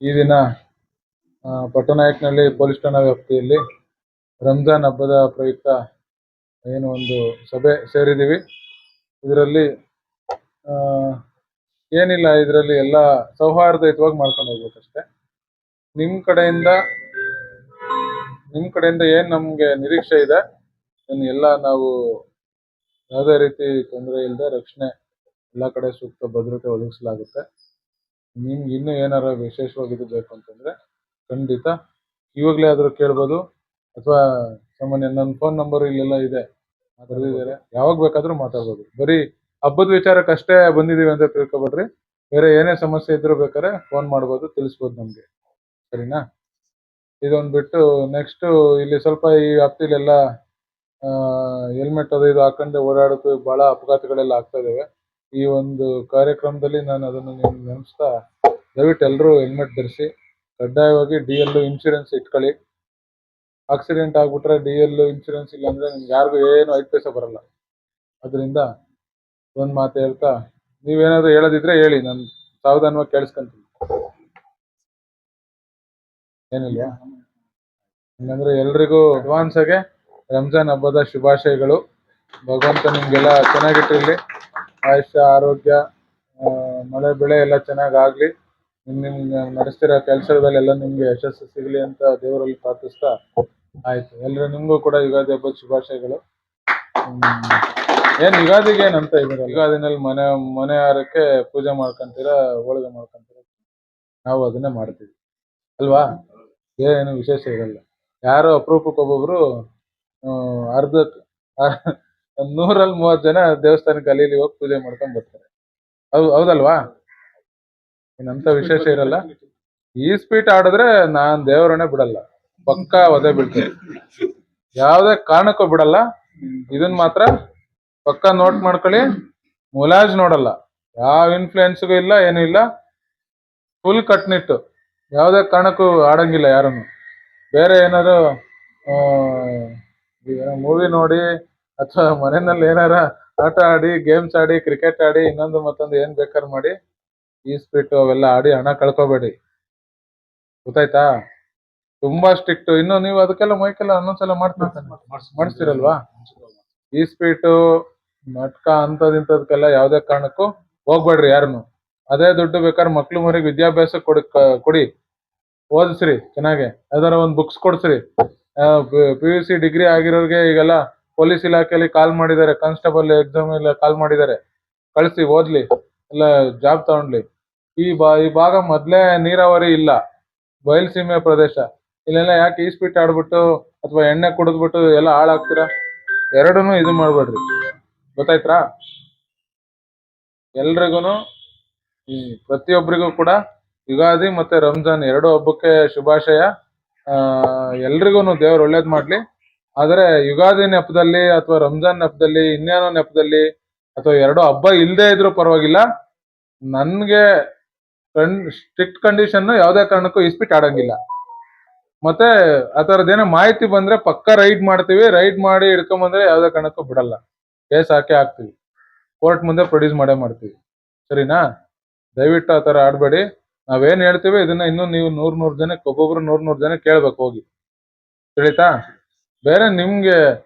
ಈ ದಿನ ಪಟ್ಟನಾಯಕನಹಳ್ಳಿ ಪೊಲೀಸ್ ಠಾಣಾ ವ್ಯಾಪ್ತಿಯಲ್ಲಿ ರಂಜಾನ್ ಹಬ್ಬದ ಪ್ರಯುಕ್ತ ಏನು ಒಂದು ಸಭೆ ಸೇರಿದ್ದೀವಿ. ಇದರಲ್ಲಿ ಏನಿಲ್ಲ, ಇದರಲ್ಲಿ ಎಲ್ಲ ಸೌಹಾರ್ದಯುತವಾಗಿ ಮಾಡ್ಕೊಂಡು ಹೋಗ್ಬೇಕಷ್ಟೆ. ನಿಮ್ಮ ಕಡೆಯಿಂದ ಏನು ನಮಗೆ ನಿರೀಕ್ಷೆ ಇದೆ, ಎಲ್ಲ ನಾವು ಯಾವುದೇ ರೀತಿ ತೊಂದರೆ ಇಲ್ಲದೆ ರಕ್ಷಣೆ ಎಲ್ಲ ಕಡೆ ಸೂಕ್ತ ಭದ್ರತೆ ಒದಗಿಸಲಾಗುತ್ತೆ. ನಿಮ್ಗೆ ಇನ್ನೂ ಏನಾರ ವಿಶೇಷವಾಗಿ ಇದು ಬೇಕು ಅಂತಂದ್ರೆ ಖಂಡಿತ ಇವಾಗಲೇ ಆದರೂ ಕೇಳ್ಬೋದು, ಅಥವಾ ಸಾಮಾನ್ಯ ನನ್ನ ಫೋನ್ ನಂಬರ್ ಇಲ್ಲೆಲ್ಲ ಇದೆ, ಬರೆದಿದ್ದಾರೆ, ಯಾವಾಗ ಬೇಕಾದ್ರೂ ಮಾತಾಡ್ಬೋದು. ಬರೀ ಹಬ್ಬದ ವಿಚಾರಕ್ಕಷ್ಟೇ ಬಂದಿದ್ದೀವಿ ಅಂತ ತಿಳ್ಕೊಬೇಡ್ರಿ. ಬೇರೆ ಏನೇ ಸಮಸ್ಯೆ ಇದ್ರೂ ಬೇಕಾದ್ರೆ ಫೋನ್ ಮಾಡ್ಬೋದು, ತಿಳಿಸ್ಬೋದು ನಮಗೆ. ಸರಿನಾ? ಇದೊಂದು ಬಿಟ್ಟು ನೆಕ್ಸ್ಟು ಇಲ್ಲಿ ಸ್ವಲ್ಪ ಈ ವ್ಯಾಪ್ತಿಲೆಲ್ಲ ಹೆಲ್ಮೆಟ್ ಅದು ಇದು ಹಾಕೊಂಡು ಓಡಾಡೋದು ಭಾಳ ಅಪಘಾತಗಳೆಲ್ಲ ಆಗ್ತಾ ಇದ್ದಾವೆ. ಈ ಒಂದು ಕಾರ್ಯಕ್ರಮದಲ್ಲಿ ನಾನು ಅದನ್ನು ನೆನೆಸ್ತಾ, ದಯವಿಟ್ಟು ಎಲ್ಲರೂ ಹೆಲ್ಮೆಟ್ ಧರಿಸಿ, ಕಡ್ಡಾಯವಾಗಿ DL ಇನ್ಶೂರೆನ್ಸ್ ಇಟ್ಕೊಳ್ಳಿ. ಆಕ್ಸಿಡೆಂಟ್ ಆಗ್ಬಿಟ್ರೆ DL ಇನ್ಶೂರೆನ್ಸ್ ಇಲ್ಲ ಅಂದ್ರೆ ನಿಮ್ಗೆ ಯಾರಿಗೂ ಏನು 5 ಪೈಸೆ ಬರಲ್ಲ. ಅದರಿಂದ ಒಂದು ಮಾತು ಹೇಳ್ತಾ, ನೀವೇನಾದ್ರು ಹೇಳೋದಿದ್ರೆ ಹೇಳಿ, ನಾನು ಸಾವಧಾನವಾಗಿ ಕೇಳಿಸ್ಕೊಂತೀನಿ. ಏನಿಲ್ಲ ಹಂಗಂದ್ರೆ ಎಲ್ರಿಗೂ ಅಡ್ವಾನ್ಸ್ ಆಗಿ ರಂಜಾನ್ ಹಬ್ಬದ ಶುಭಾಶಯಗಳು. ಭಗವಂತ ನಿಮ್ಗೆಲ್ಲ ಚೆನ್ನಾಗಿಟ್ಟಿರ್ಲಿ, ಆಯುಷ್ಯ ಆರೋಗ್ಯ ಮಳೆ ಬೆಳೆ ಎಲ್ಲ ಚೆನ್ನಾಗಾಗ್ಲಿ. ನಿಮ್ಗೆ ನಡೆಸ್ತಿರೋ ಕೆಲಸದಲ್ಲೆಲ್ಲ ನಿಮ್ಗೆ ಯಶಸ್ಸು ಸಿಗಲಿ ಅಂತ ದೇವರಲ್ಲಿ ಪ್ರಾರ್ಥಿಸ್ತಾ, ಆಯ್ತು ಎಲ್ಲರೂ ನಿಮಗೂ ಕೂಡ ಯುಗಾದಿ ಹಬ್ಬದ ಶುಭಾಶಯಗಳು. ಏನು ಯುಗಾದಿಗೆ ಏನಂತ ಇದ್ದೀರ? ಯುಗಾದಿನಲ್ಲಿ ಮನೆ ಹಾರಕ್ಕೆ ಪೂಜೆ ಮಾಡ್ಕೊಂತೀರಾ, ಹೋಳಿಗೆ ಮಾಡ್ಕೊಂತೀರ, ನಾವು ಅದನ್ನೇ ಮಾಡ್ತೀವಿ ಅಲ್ವಾ? ಏನು ವಿಶೇಷ ಇರಲ್ಲ. ಯಾರೋ ಅಪರೂಪಕ್ಕೆ ಒಬ್ಬೊಬ್ರು ಅರ್ಧ 130 ಜನ ದೇವಸ್ಥಾನಕ್ಕೆ ಅಲ್ಲಿ ಹೋಗಿ ಪೂಜೆ ಮಾಡ್ಕೊಂಡ್ ಬರ್ತಾರೆ. ಹೌದಲ್ವಾ? ಏನಂತ ವಿಶೇಷ ಇರಲ್ಲ. ಈ ಸ್ಪೀಟ್ ಆಡಿದ್ರೆ ನಾನ್ ದೇವರನ್ನೇ ಬಿಡಲ್ಲ, ಪಕ್ಕಾ ಒದೆ ಬೀಳ್ತೇನೆ, ಯಾವುದೇ ಕಾರಣಕ್ಕೂ ಬಿಡಲ್ಲ. ಇದನ್ ಮಾತ್ರ ಪಕ್ಕಾ ನೋಟ್ ಮಾಡ್ಕೊಳ್ಳಿ, ಮುಲಾಜ್ ನೋಡಲ್ಲ, ಯಾವ ಇನ್ಫ್ಲೂಯೆನ್ಸ್ಗೂ ಇಲ್ಲ, ಏನು ಇಲ್ಲ, ಫುಲ್ ಕಟ್ನಿಟ್ಟು, ಯಾವುದೇ ಕಾರಣಕ್ಕೂ ಆಡಂಗಿಲ್ಲ ಯಾರನ್ನು. ಬೇರೆ ಏನಾದ್ರು ಮೂವಿ ನೋಡಿ ಅಥವಾ ಮನೆಯಲ್ಲಿ ಏನಾರ ಆಟ ಆಡಿ, ಗೇಮ್ಸ್ ಆಡಿ, ಕ್ರಿಕೆಟ್ ಆಡಿ, ಇನ್ನೊಂದು ಮತ್ತೊಂದು ಏನ್ ಬೇಕಾದ್ರೆ ಮಾಡಿ, ಈ ಸ್ಪೀಟ್ ಅವೆಲ್ಲ ಆಡಿ ಹಣ ಕಳ್ಕೊಬೇಡಿ, ಗೊತ್ತಾಯ್ತಾ? ತುಂಬಾ ಸ್ಟ್ರಿಕ್ಟ್. ಇನ್ನು ನೀವು ಅದಕ್ಕೆಲ್ಲ ಮೈಕೆಲ್ಲ ಅನ್ನೊಂದ್ಸಲ ಮಾಡಿಸ್ತಿರಲ್ವಾ? ಈ ಸ್ಪೀಟು ನಾಟಕ ಅಂತದಿಂತದಕ್ಕೆಲ್ಲ ಯಾವುದೇ ಕಾರಣಕ್ಕೂ ಹೋಗ್ಬೇಡ್ರಿ ಯಾರನ್ನು. ಅದೇ ದುಡ್ಡು ಬೇಕಾದ್ರೆ ಮಕ್ಳು ಮರಿಗೆ ವಿದ್ಯಾಭ್ಯಾಸ ಕೊಡಿ, ಓದಿಸ್ರಿ ಚೆನ್ನಾಗೆ, ಯಾವ್ದಾರ ಒಂದು ಬುಕ್ಸ್ ಕೊಡ್ಸ್ರಿ. PUC ಡಿಗ್ರಿ ಆಗಿರೋರಿಗೆ ಈಗೆಲ್ಲ ಪೊಲೀಸ್ ಇಲಾಖೆಯಲ್ಲಿ ಕಾಲ್ ಮಾಡಿದ್ದಾರೆ, ಕಾನ್ಸ್ಟೇಬಲ್ ಎಕ್ಸಾಮ್ ಎಲ್ಲ ಕಾಲ್ ಮಾಡಿದ್ದಾರೆ, ಕಳಿಸಿ ಓದ್ಲಿ, ಎಲ್ಲ ಜಾಬ್ ತಗೊಂಡ್ಲಿ. ಈ ಭಾಗ ಮೊದ್ಲೇ ನೀರಾವರಿ ಇಲ್ಲ, ಬಯಲ್ಸೀಮೆ ಪ್ರದೇಶ. ಇಲ್ಲೆಲ್ಲ ಯಾಕೆ ಈ ಸ್ಪೀಟ್ ಆಡ್ಬಿಟ್ಟು ಅಥವಾ ಎಣ್ಣೆ ಕುಡಿದ್ಬಿಟ್ಟು ಎಲ್ಲ ಹಾಳಾಗ್ತೀರಾ? ಎರಡನ್ನೂ ಇದು ಮಾಡ್ಬೇಡ್ರಿ, ಗೊತ್ತಾಯ್ತಾ? ಎಲ್ರಿಗೂ ಪ್ರತಿಯೊಬ್ಬರಿಗೂ ಕೂಡ ಯುಗಾದಿ ಮತ್ತೆ ರಂಜಾನ್ 2 ಹಬ್ಬಕ್ಕೆ ಶುಭಾಶಯ. ಎಲ್ರಿಗೂ ದೇವ್ರು ಒಳ್ಳೇದ್ ಮಾಡ್ಲಿ. ಆದ್ರೆ ಯುಗಾದಿ ನೆಪದಲ್ಲಿ ಅಥವಾ ರಂಜಾನ್ ನೆಪದಲ್ಲಿ, ಇನ್ನೇನೋ ನೆಪದಲ್ಲಿ, ಅಥವಾ 2 ಹಬ್ಬ ಇಲ್ಲದೆ ಇದ್ರೂ ಪರವಾಗಿಲ್ಲ, ನನ್ಗೆ ಸ್ಟ್ರಿಕ್ಟ್ ಕಂಡೀಷನ್ ಯಾವುದೇ ಕಾರಣಕ್ಕೂ ಇಸ್ಪಿಟ್ ಆಡಂಗಿಲ್ಲ. ಮತ್ತೆ ಆ ಥರದ್ದೇನೋ ಮಾಹಿತಿ ಬಂದ್ರೆ ಪಕ್ಕ ರೈಡ್ ಮಾಡ್ತೀವಿ, ರೈಡ್ ಮಾಡಿ ಹಿಡ್ಕೊಂಬಂದ್ರೆ ಯಾವುದೇ ಕಾರಣಕ್ಕೂ ಬಿಡಲ್ಲ, ಕೇಸ್ ಹಾಕ್ತೀವಿ, ಕೋರ್ಟ್ ಮುಂದೆ ಪ್ರೊಡ್ಯೂಸ್ ಮಾಡೇ ಮಾಡ್ತೀವಿ. ಸರಿನಾ? ದಯವಿಟ್ಟು ಆ ಥರ ಆಡಬೇಡಿ. ನಾವೇನ್ ಹೇಳ್ತೀವಿ ಇದನ್ನ ಇನ್ನೂ ನೀವು 100 ಜನಕ್ಕೆ, ಒಬ್ಬೊಬ್ರು 100 ಜನಕ್ಕೆ ಕೇಳ್ಬೇಕು ಹೋಗಿ, ತಿಳಿತಾ? ಬೇರೆ ನಿಮ್ಗೆ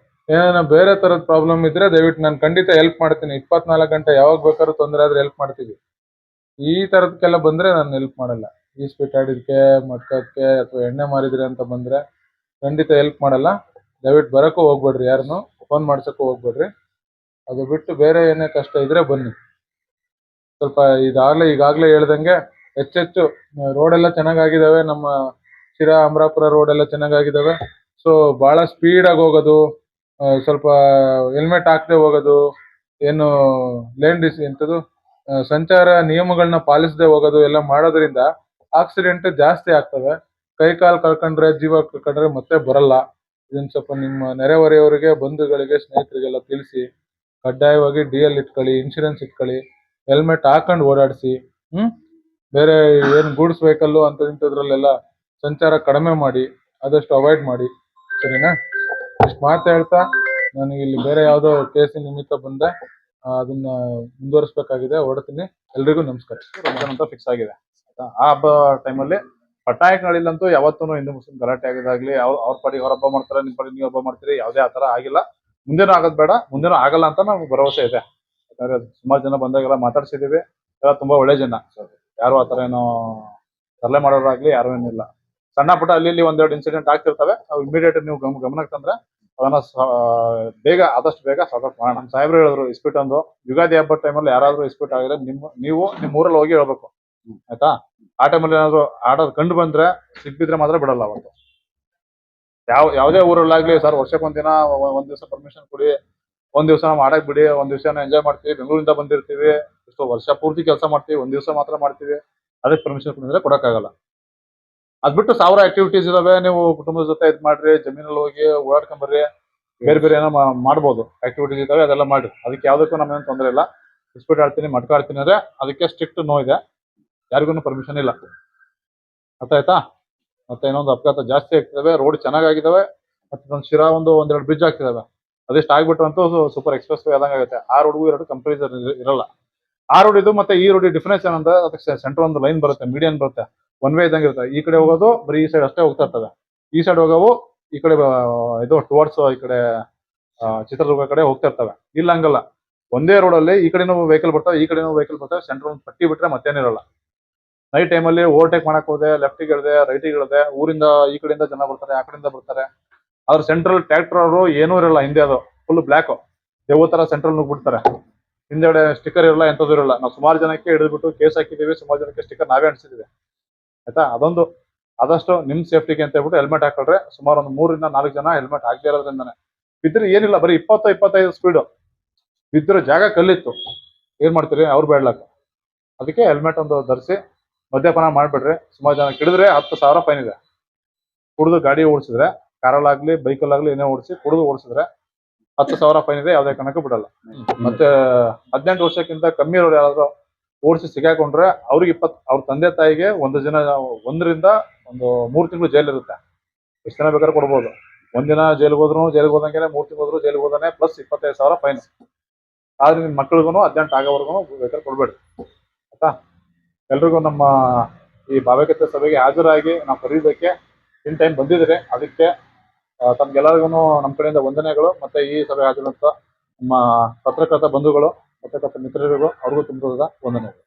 ಏನಾರ ಬೇರೆ ತರದ ಪ್ರಾಬ್ಲಮ್ ಇದ್ರೆ ದಯವಿಟ್ಟು ನಾನು ಖಂಡಿತ ಹೆಲ್ಪ್ ಮಾಡ್ತೀನಿ. 24 ಗಂಟೆ ಯಾವಾಗ ಬೇಕಾದ್ರೂ ತೊಂದರೆ ಆದ್ರೆ ಹೆಲ್ಪ್ ಮಾಡ್ತೀವಿ. ಈ ತರದಕ್ಕೆಲ್ಲ ಬಂದ್ರೆ ನಾನು ಹೆಲ್ಪ್ ಮಾಡಲ್ಲ. ಈ ಸ್ಪೀಟ್ ಆಡಿದ್ಕೆ, ಮಟ್ಕಕ್ಕೆ, ಅಥವಾ ಎಣ್ಣೆ ಮಾರಿದ್ರಿ ಅಂತ ಬಂದ್ರೆ ಖಂಡಿತ ಹೆಲ್ಪ್ ಮಾಡಲ್ಲ. ದಯವಿಟ್ಟು ಬರಕ್ಕೂ ಹೋಗ್ಬೇಡ್ರಿ, ಯಾರನ್ನು ಫೋನ್ ಮಾಡ್ಸಕ್ಕೂ ಹೋಗ್ಬೇಡ್ರಿ. ಅದು ಬಿಟ್ಟು ಬೇರೆ ಏನೇ ಕಷ್ಟ ಇದ್ರೆ ಬನ್ನಿ. ಸ್ವಲ್ಪ ಈಗಾಗಲೇ ಹೇಳ್ದಂಗೆ ಹೆಚ್ಚೆಚ್ಚು ರೋಡೆಲ್ಲ ಚೆನ್ನಾಗಿದ್ದಾವೆ, ನಮ್ಮ ಶಿರಾ ಅಮರಾಪುರ ರೋಡ್ ಎಲ್ಲ ಚೆನ್ನಾಗಿದ್ದಾವೆ. ಸೊ ಭಾಳ ಸ್ಪೀಡಾಗಿ ಹೋಗೋದು, ಸ್ವಲ್ಪ ಹೆಲ್ಮೆಟ್ ಹಾಕದೆ ಹೋಗೋದು, ಏನು ಎಂಥದ್ದು ಸಂಚಾರ ನಿಯಮಗಳನ್ನ ಪಾಲಿಸದೆ ಹೋಗೋದು ಎಲ್ಲ ಮಾಡೋದ್ರಿಂದ ಆಕ್ಸಿಡೆಂಟ್ ಜಾಸ್ತಿ ಆಗ್ತವೆ. ಕೈ ಕಾಲು ಕಳ್ಕೊಂಡ್ರೆ, ಜೀವ ಕಳ್ಕೊಂಡ್ರೆ ಮತ್ತೆ ಬರಲ್ಲ. ಇದನ್ನ ಸ್ವಲ್ಪ ನಿಮ್ಮ ನೆರೆಹೊರೆಯವರಿಗೆ, ಬಂಧುಗಳಿಗೆ, ಸ್ನೇಹಿತರಿಗೆಲ್ಲ ತಿಳಿಸಿ, ಕಡ್ಡಾಯವಾಗಿ DL ಇಟ್ಕೊಳ್ಳಿ, ಇನ್ಶೂರೆನ್ಸ್ ಇಟ್ಕೊಳ್ಳಿ, ಹೆಲ್ಮೆಟ್ ಹಾಕೊಂಡು ಓಡಾಡಿಸಿ. ಬೇರೆ ಏನು ಗೂಡ್ಸ್ ವೆಹಿಕಲ್ಲು ಇಂಥದ್ರಲ್ಲೆಲ್ಲ ಸಂಚಾರ ಕಡಿಮೆ ಮಾಡಿ, ಆದಷ್ಟು ಅವಾಯ್ಡ್ ಮಾಡಿ. ಸರಿನಾ? ಇಷ್ಟು ಮಾತು ಹೇಳ್ತಾ, ನನಗೆ ಇಲ್ಲಿ ಬೇರೆ ಯಾವುದೋ ಕೇಸಿನ ನಿಮಿತ್ತ ಬಂದೆ, ಅದನ್ನ ಮುಂದುವರಿಸಬೇಕಾಗಿದೆ, ಹೊರಡ್ತೀನಿ. ಎಲ್ರಿಗೂ ನಮಸ್ಕಾರ. ರಂಜಾನ್ ಅಂತ ಫಿಕ್ಸ್ ಆಗಿದೆ. ಆ ಹಬ್ಬ ಟೈಮಲ್ಲಿ ಪಟಾಯಿಗಳಿಲ್ಲಂತೂ ಯಾವತ್ತೂ ಹಿಂದೂ ಮುಸ್ಲಿಂ ಗಲಾಟೆ ಆಗಿದಾಗ್ಲಿ ಅವ್ರ ಪಾಡಿಗೆ ಅವ್ರ ಹಬ್ಬ ಮಾಡ್ತಾರೆ, ನಿಮ್ ಪಾಡಿಗೆ ನೀವು ಹಬ್ಬ ಮಾಡ್ತೀರಿ, ಯಾವುದೇ ಆತರ ಆಗಿಲ್ಲ. ಮುಂದೇನು ಆಗೋದ್ ಬೇಡ, ಮುಂದೇನು ಆಗಲ್ಲ ಅಂತ ನಮ್ಗೆ ಭರವಸೆ ಇದೆ. ಯಾಕಂದ್ರೆ ಸುಮಾರು ಜನ ಬಂದಾಗೆಲ್ಲ ಮಾತಾಡ್ಸಿದೀವಿ, ಎಲ್ಲ ತುಂಬಾ ಒಳ್ಳೆ ಜನ. ಯಾರು ಆತರ ಏನೋ ತರಲೆ ಮಾಡೋರಾಗ್ಲಿ ಯಾರು ಏನಿಲ್ಲ. ಸಣ್ಣ ಪುಟ್ಟ ಅಲ್ಲಿ ಇಲ್ಲಿ ಒಂದೆರಡು ಇನ್ಸಿಡೆಂಟ್ ಆಗ್ತಿರ್ತವೆ, ಅವು ಇಮಿಡಿಯೇಟ್ ನೀವು ಗಮನಕ್ಕೆ ತಂದ್ರೆ ಅದನ್ನ ಬೇಗ ಆದಷ್ಟು ಬೇಗ ಸಾರ್ಟ್ ಔಟ್ ಮಾಡೋಣ. ನಮ್ಮ ಸಾಹೇಬ್ರು ಹೇಳಿದ್ರು ಇಸ್ಪಿಟ್ ಒಂದು ಯುಗಾದಿ ಹಬ್ಬದ ಟೈಮಲ್ಲಿ ಯಾರಾದ್ರೂ ಇಸ್ಪಿಟ್ ಆಗಿದ್ರೆ ನೀವು ನಿಮ್ ಊರಲ್ಲಿ ಹೋಗಿ ಹೇಳ್ಬೇಕು, ಆಯ್ತಾ? ಆ ಟೈಮಲ್ಲಿ ಏನಾದ್ರು ಆಡೋದು ಕಂಡು ಬಂದ್ರೆ ಸಿಕ್ಬಿದ್ರೆ ಮಾತ್ರ ಬಿಡಲ್ಲ ಅವತ್ತು. ಯಾವುದೇ ಊರಲ್ಲಾಗ್ಲಿ ಸರ್, ವರ್ಷಕ್ಕೊಂದಿನ ಒಂದ್ ದಿವಸ ಪರ್ಮಿಷನ್ ಕೊಡಿ, ಒಂದ್ ದಿವಸ ನಾವು ಆಡಕ್ ಬಿಡಿ, ಒಂದ್ ದಿವಸ ಎಂಜಾಯ್ ಮಾಡ್ತೀವಿ, ಬೆಂಗಳೂರಿಂದ ಬಂದಿರ್ತೀವಿ, ಎಷ್ಟೋ ವರ್ಷ ಪೂರ್ತಿ ಕೆಲಸ ಮಾಡ್ತೀವಿ, ಒಂದ್ ದಿವಸ ಮಾತ್ರ ಮಾಡ್ತೀವಿ, ಅದಕ್ಕೆ ಪರ್ಮಿಷನ್ ಕೊಡಿದ್ರೆ ಕೊಡಕ್ಕಾಗಲ್ಲ. ಅದ್ಬಿಟ್ಟು ಸಾವಿರ ಆಕ್ಟಿವಿಟೀಸ್ ಇದಾವೆ, ನೀವು ಕುಟುಂಬದ ಜೊತೆ ಇದ್ ಮಾಡ್ರಿ, ಜಮೀನಲ್ಲಿ ಹೋಗಿ ಓಡಾಡ್ಕೊಂಡ್ ಬರ್ರಿ, ಬೇರೆ ಬೇರೆ ಏನೋ ಮಾಡ್ಬೋದು, ಆಕ್ಟಿವಿಟೀಸ್ ಇದಾವೆ ಅದೆಲ್ಲ ಮಾಡಿ, ಅದಕ್ಕೆ ಯಾವ್ದಕ್ಕೂ ನಮ್ಗೇನು ತೊಂದರೆ ಇಲ್ಲ. ಇಸ್ಪೀಟ್ ಆಡ್ತೀನಿ, ಮಟ್ಕ ಆಡ್ತೀನಿ ಅಂದ್ರೆ ಅದಕ್ಕೆ ಸ್ಟ್ರಿಕ್ಟ್ ನೋ ಇದೆ, ಯಾರಿಗೂ ಪರ್ಮಿಷನ್ ಇಲ್ಲ. ಅರ್ಥ ಆಯ್ತಾ? ಮತ್ತೆ ಇನ್ನೊಂದು ಅಪಘಾತ ಜಾಸ್ತಿ ಆಗ್ತಿದಾವೆ, ರೋಡ್ ಚೆನ್ನಾಗಿದಾವೆ, ಮತ್ತೆ ಶಿರಾ ಒಂದೆರಡು ಬ್ರಿಡ್ಜ್ ಆಗ್ತಿದಾವೆ. ಅದಿಷ್ಟು ಆಗ್ಬಿಟ್ರು ಅಂತೂ ಸೂಪರ್ ಎಕ್ಸ್ಪ್ರೆಸ್ ವೇ ಆದಂಗೆ ಆಗುತ್ತೆ. ಆ ರೋಡ್ಗೂ ಎರಡು ಕಂಪಾರಿಸನ್ ಇರಲ್ಲ. ಆ ರೋಡ್ ಇದು ಮತ್ತೆ ಈ ರೋಡ್ ಡಿಫರೆನ್ಸ್ ಏನಂದ್ರೆ ಅದಕ್ಕೆ ಸೆಂಟರ್ ಒಂದು ಲೈನ್ ಬರುತ್ತೆ, ಮೀಡಿಯನ್ ಬರುತ್ತೆ, ಒನ್ ವೇ ಇದ್ದಂಗೆ ಇರುತ್ತೆ. ಈ ಕಡೆ ಹೋಗೋದು ಬರೀ ಈ ಸೈಡ್ ಅಷ್ಟೇ ಹೋಗ್ತಾ ಇರ್ತವೆ, ಈ ಸೈಡ್ ಹೋಗೋವು ಈ ಕಡೆ ಇದು ಟುವರ್ಡ್ಸ್ ಈ ಕಡೆ ಚಿತ್ರದುರ್ಗ ಕಡೆ ಹೋಗ್ತಾ ಇರ್ತವೆ. ಇಲ್ಲ ಹಂಗಲ್ಲ, ಒಂದೇ ರೋಡಲ್ಲಿ ಈ ಕಡೆನೂ ವೆಹಿಕಲ್ ಬರ್ತವೆ, ಈ ಕಡೆನೂ ವೆಹಿಕಲ್ ಬರ್ತವೆ, ಸೆಂಟರ್ ಒಂದು ಪಟ್ಟಿ ಬಿಟ್ರೆ ಮತ್ತೇನಿರಲ್ಲ. ನೈಟ್ ಟೈಮಲ್ಲಿ ಓವರ್ಟೇಕ್ ಮಾಡಕ್ ಹೋದೆ, ಲೆಫ್ಟಿಗೆ ಇಳಿದೆ, ರೈಟಿಗೆ ಇಳಿದೆ, ಊರಿಂದ ಈ ಕಡೆಯಿಂದ ಜನ ಬರ್ತಾರೆ, ಆ ಕಡೆಯಿಂದ ಬರ್ತಾರೆ. ಆದ್ರೆ ಸೆಂಟ್ರಲ್ ಟ್ರ್ಯಾಕ್ಟರ್ ಅವರು ಏನೂ ಇರಲ್ಲ, ಹಿಂದೆ ಅದು ಫುಲ್ ಬ್ಲ್ಯಾಕ್ ದೇವ ತರ ಸೆಂಟ್ರಲ್ ನುಗ್ಬಿಡ್ತಾರೆ. ಹಿಂದೆಗಡೆ ಸ್ಟಿಕ್ಕರ್ ಇರಲ್ಲ, ಎಂತದ್ದು ಇರಲ್ಲ. ನಾವು ಸುಮಾರು ಜನಕ್ಕೆ ಹಿಡಿದ್ಬಿಟ್ಟು ಕೇಸ್ ಹಾಕಿದೀವಿ, ಸುಮಾರು ಜನಕ್ಕೆ ಸ್ಟಿಕ್ಕರ್ ನಾವೇ ಅಂಟಿಸಿದೀವಿ, ಆಯ್ತಾ? ಅದೊಂದು ಆದಷ್ಟು ನಿಮ್ ಸೇಫ್ಟಿಗೆ ಅಂತ ಹೇಳ್ಬಿಟ್ಟು ಹೆಲ್ಮೆಟ್ ಹಾಕೊಳ್ರೆ. ಸುಮಾರು ಒಂದು 3 ರಿಂದ 4 ಜನ ಹೆಲ್ಮೆಟ್ ಹಾಕದೇ ಇರೋದ್ರಿಂದಾನೆ ಬಿದ್ರೆ ಏನಿಲ್ಲ, ಬರೀ 20-25 ಸ್ಪೀಡು ಬಿದ್ದಿರೋ ಜಾಗ ಕಲ್ಲಿತ್ತು, ಏನ್ ಮಾಡ್ತೀರಿ ಅವ್ರು ಬೇಡ್ಲಕ್ಕ. ಅದಕ್ಕೆ ಹೆಲ್ಮೆಟ್ ಒಂದು ಧರಿಸಿ, ಮದ್ಯಪಾನ ಮಾಡ್ಬಿಡ್ರಿ. ಸುಮಾರು ಜನ ಹಿಡಿದ್ರೆ 10,000 ಫೈನ್ ಇದೆ. ಕುಡಿದು ಗಾಡಿ ಓಡಿಸಿದ್ರೆ, ಕಾರಲ್ಲಾಗ್ಲಿ ಬೈಕಲ್ಲಾಗ್ಲಿ ಏನೇ ಓಡಿಸಿ ಕುಡಿದು ಓಡಿಸಿದ್ರೆ 10,000 ಫೈನ್ ಇದೆ, ಯಾವುದೇ ಕಾರಣಕ್ಕೂ ಬಿಡಲ್ಲ. ಮತ್ತೆ 18 ವರ್ಷಕ್ಕಿಂತ ಕಮ್ಮಿ ಇರೋರು ಯಾರಾದ್ರೂ ಓಡಿಸಿ ಸಿಗಾಕೊಂಡ್ರೆ ಅವ್ರಿಗೆ ಅವ್ರ ತಂದೆ ತಾಯಿಗೆ 1 ದಿನ 1 ರಿಂದ 3 ತಿಂಗಳು ಜೈಲ್ ಇರುತ್ತೆ. ಎಷ್ಟು ದಿನ ಬೇಕಾದ್ರೂ ಕೊಡ್ಬೋದು. 1 ದಿನ ಜೈಲ್ಗೆ ಹೋದ್ರು ಜೈಲ್ಗೆ ಹೋದಂಗೆ, 3 ತಿಂಗಳು ಹೋದ್ರು ಜೈಲ್ಗೆ ಹೋದಾನೆ, ಪ್ಲಸ್ 25,000 ಫೈನ್. ಆದ್ರೆ ನಿಮ್ ಮಕ್ಳಿಗೂ 18 ಆಗೋವರೆಗೂ ಬೇಕಾದ್ರೆ ಕೊಡ್ಬೇಡಿ, ಆಯ್ತಾ? ಎಲ್ರಿಗೂ ನಮ್ಮ ಈ ಭಾವೈಕ್ಯತೆ ಸಭೆಗೆ ಹಾಜರಾಗಿ ನಾವು ಕರೆಯೋದಕ್ಕೆ ಇನ್ ಟೈಮ್ ಬಂದಿದ್ರೆ ಅದಕ್ಕೆ ತಮ್ಗೆಲ್ಲರಿಗೂ ನಮ್ಮ ಕಡೆಯಿಂದ ವಂದನೆಗಳು. ಮತ್ತೆ ಈ ಸಭೆ ಹಾಜರಂತ ನಮ್ಮ ಪತ್ರಕರ್ತ ಬಂಧುಗಳು, ಪತ್ರಕರ್ತ ಮಿತ್ರರಿಗೂ ಅವ್ರಿಗೂ ತುಂಬ ವಂದನೆಗಳು.